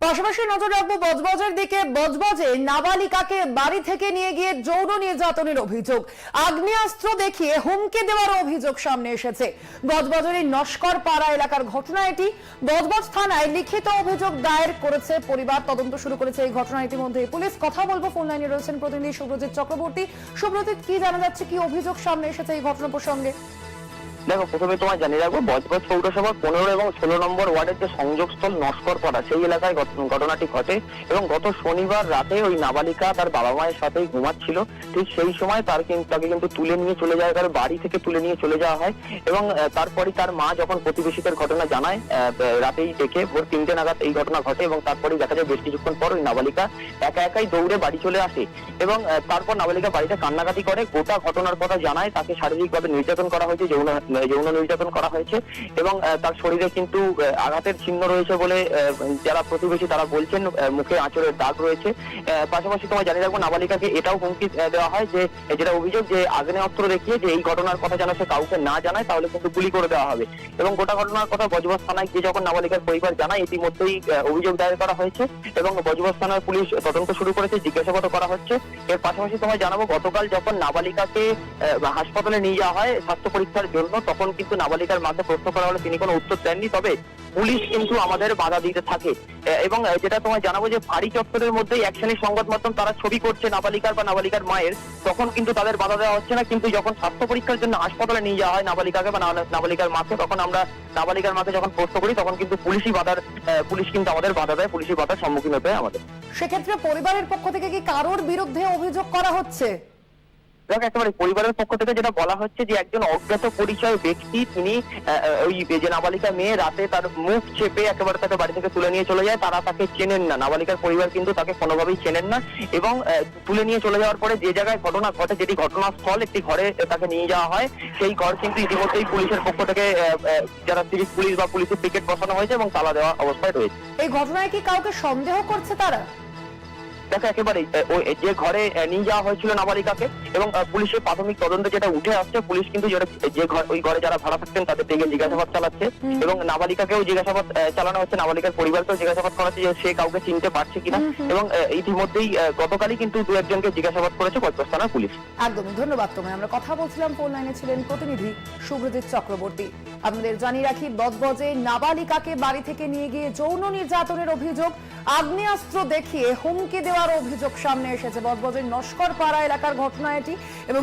পাশাপাশি নজর রাখবো বজবজের দিকে। বজবজে নাবালিকাকে বাড়ি থেকে নিয়ে গিয়ে যৌন নির্যাতনের অভিযোগ, আগ্নেয়াস্ত্র দেখিয়ে হুমকি দেওয়ার অভিযোগ সামনে এসেছে। বজবজের নস্কর পাড়া এলাকার ঘটনা এটি। বজবজ থানায় লিখিত অভিযোগ দায়ের করেছে পরিবার, তদন্ত শুরু করেছে এই ঘটনা। ইতিমধ্যে পুলিশ কথা বলবো, ফোন লাইনে রয়েছেন প্রতিনিধি সুব্রজিৎ চক্রবর্তী। সুব্রজিৎ, কি জানা যাচ্ছে, কি অভিযোগ সামনে এসেছে এই ঘটনা প্রসঙ্গে? দেখো, প্রথমে তোমায় জানিয়ে রাখবো, বজবজ পৌরসভার 15 এবং 16 নম্বর ওয়ার্ডের যে সংযোগস্থল নস্করপাড়া, সেই এলাকায় ঘটনাটি ঘটে। এবং গত শনিবার রাতে ওই নাবালিকা তার বাবা মায়ের সাথেই ঘুমাচ্ছিল। ঠিক সেই সময় তাকে কিন্তু তুলে নিয়ে চলে যায়, তার বাড়ি থেকে তুলে নিয়ে চলে যাওয়া হয়। এবং তারপরই তার মা যখন প্রতিবেশীদের ঘটনা জানায়, রাতেই ডেকে ভোর 3টে নাগাদ এই ঘটনা ঘটে। এবং তারপরেই দেখা যায় বেশ কিছুক্ষণ পর ওই নাবালিকা একাই দৌড়ে বাড়ি চলে আসে। এবং তারপর নাবালিকা বাড়িতে কান্নাকাটি করে, গোটা ঘটনার কথা জানায়। তাকে শারীরিকভাবে নির্যাতন করা হয়েছে, যৌন নির্যাতন করা হয়েছে। এবং তার শরীরে কিন্তু আঘাতের চিহ্ন রয়েছে বলে যারা প্রতিবেশী তারা বলছেন, মুখে আঁচড়ের দাগ রয়েছে। পাশাপাশি তোমায় জানিয়ে রাখবো, নাবালিকাকে এটাও হুমকি দেওয়া হয় যে, যেটা অভিযোগ, যে আগ্নেয়াস্ত্র দেখিয়ে যে এই ঘটনার কথা যেন সে কাউকে না জানায়, তাহলে কিন্তু গুলি করে দেওয়া হবে। এবং গোটা ঘটনার কথা বজবজ থানায় গিয়ে যখন নাবালিকার পরিবার জানায়, ইতিমধ্যেই অভিযোগ দায়ের করা হয়েছে এবং বজবজ থানার পুলিশ তদন্ত শুরু করেছে, জিজ্ঞাসাবাদ করা হচ্ছে। এর পাশাপাশি তোমায় জানাবো, গতকাল যখন নাবালিকাকে হাসপাতালে নিয়ে যাওয়া হয় স্বাস্থ্য পরীক্ষার জন্য, তখন কিন্তু নাবালিকার মাকে প্রশ্ন করা হলে তিনি কোনো উত্তর দেননি। তবে পুলিশ কিন্তু আমাদের বাধা দিতে থাকে। এবং যেটা তোমায় জানাবো, যে ফাঁড়ি চত্বরের মধ্যেই এক শ্রেণীর সংবাদ মাধ্যম তারা ছবি করছে নাবালিকার বা নাবালিকার মায়ের, তখন কিন্তু তাদের বাধা দেওয়া হচ্ছে না। কিন্তু যখন স্বাস্থ্য পরীক্ষার জন্য হাসপাতালে নিয়ে যাওয়া হয় নাবালিকাকে বা নাবালিকার মাকে, তখন আমরা নাবালিকার মাকে যখন প্রশ্ন করি, তখন কিন্তু পুলিশ কিন্তু আমাদের বাধা দেয়, পুলিশি বাধার সম্মুখীন হতে হয় আমাদের। সেক্ষেত্রে পরিবারের পক্ষ থেকে কি কারোর বিরুদ্ধে অভিযোগ করা হচ্ছে? দেখো, একেবারে পরিবারের পক্ষ থেকে যেটা বলা হচ্ছে, যে একজন অজ্ঞাত পরিচয় ব্যক্তি, তিনি ওই যে নাবালিকা মেয়ে রাতে তার মুখ চেপে একেবারে তাকে বাড়ি থেকে তুলে নিয়ে চলে যায়। তারা তাকে চেনেন না, নাবালিকার পরিবার কিন্তু তাকে কোনোভাবেই চেনেন না। এবং তুলে নিয়ে চলে যাওয়ার পরে যে জায়গায় ঘটনা ঘটে, যেটি ঘটনাস্থল, একটি ঘরে তাকে নিয়ে যাওয়া হয়। সেই ঘর কিন্তু ইতিমধ্যেই পুলিশের পক্ষ থেকে যারা সিভিক পুলিশ বা পুলিশের পিকেট বসানো হয়েছে এবং তালা দেওয়া অবস্থায় রয়েছে। এই ঘটনায় কি কাউকে সন্দেহ করছে তারা? দেখো, একেবারেই যে ঘরে নিয়ে যাওয়া হয়েছিল নাবালিকাকে, এবং পুলিশের প্রাথমিক তদন্তে যেটা উঠে আসছে, পুলিশ কিন্তু ওই ঘরে যারা ভাড়া থাকতেন তাদের থেকে জিজ্ঞাসাবাদ চালাচ্ছে। এবং নাবালিকাকেও জিজ্ঞাসাবাদ চালানো হচ্ছে, নাবালিকার পরিবারকেও জিজ্ঞাসাবাদ করা হচ্ছে যে সে কাউকে চিনতে পারছে কিনা। এবং ইতিমধ্যেই গতকালই কিন্তু দু একজনকে জিজ্ঞাসাবাদ করেছে বজবজ থানার পুলিশ। একদমই, ধন্যবাদ তোমায়। আমরা কথা বলছিলাম, ফোন লাইনে ছিলেন প্রতিনিধি সুব্রজিৎ চক্রবর্তী। আপনাদের জানিয়ে রাখি, বজবজে নাবালিকাকে বাড়ি থেকে নিয়ে গিয়ে যৌন নির্যাতনের অভিযোগ, আগ্নেয়াস্ত্র দেখিয়ে হুমকি দেওয়ার অভিযোগ সামনে এসেছে। বজবজের নস্কর পাড়া এলাকার ঘটনা এটি। এবং